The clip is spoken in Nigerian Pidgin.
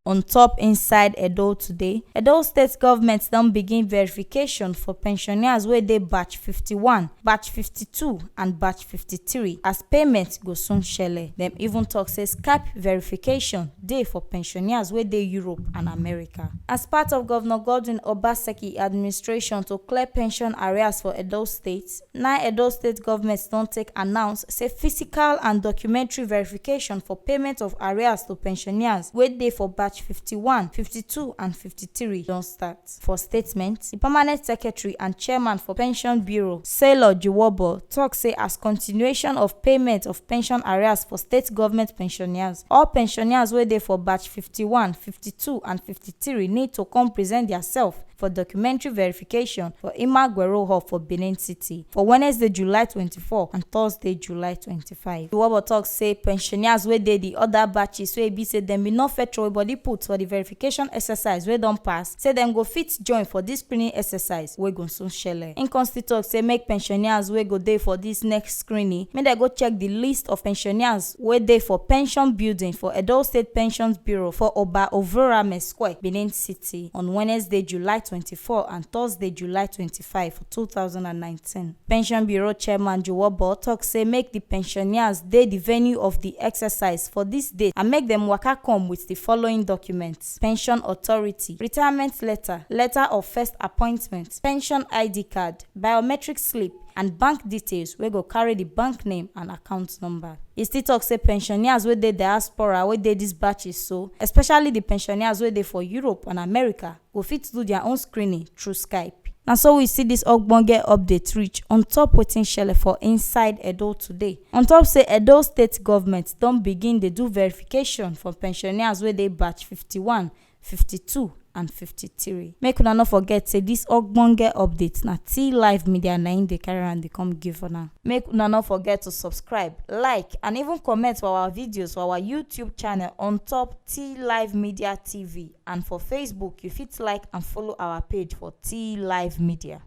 On top inside Edo today, Edo state government don begin verification for pensioners wey dey batch 51, batch 52 and batch 53 as payment go soon shele. Dem even talk say Skype verification dey for pensioners wey dey Europe and America. As part of Governor Godwin Obaseki administration to clear pension arrears for Edo State, now Edo State government don take announce say physical and documentary verification for payment of arrears to pensioners wey dey for batch 51, 52 and 53 don start. For statement, the permanent secretary and chairman for Pension Bureau, Sailor Juwobo, talk say as continuation of payment of pension arrears for state government pensioners, all pensioners wey dey for batch 51, 52 and 53 need to come present theirself for documentary verification for Imagwero Hall for Benin City for Wednesday, July 24 and Thursday, July 25. Juwobo talk say pensioners wey dey the other batches wey be say dem bin no fetch body put for the verification exercise wey don pass, say dem go fit join for this screening exercise wey go soon shele. Im come still talk say make pensioners wey go dey for this next screening make dem go check the list of pensioners wey dey for pension building for Edo State Pensions Bureau for Oba Ovorame Square, Benin City on Wednesday, July 24 and Thursday, July 25 for 2019. Pension Bureau Chairman Juwobo talk say make the pensioners dey the venue of the exercise for this date and make them waka come with the following documents: pension authority, retirement letter, letter of first appointment, pension ID card, biometric slip, and bank details wey go carry the bank name and account number. E still talk say pensioners wey dey diaspora wey dey dis batches so, especially the pensioners wey dey for Europe and America, go fit do their own screening through Skype. Na so we see this ogbonge update reach on top wetin shele for inside Edo today. On top say Edo State government don begin dey do verification for pensioners wey dey batch 51, 52 and 53. Make una no forget say this ogbonge update na T Live Media na im dey carry am dey come give una. Make una no forget to subscribe, like and even comment for our videos for our YouTube channel on top T Live Media TV, and for Facebook you fit like and follow our page for T Live Media.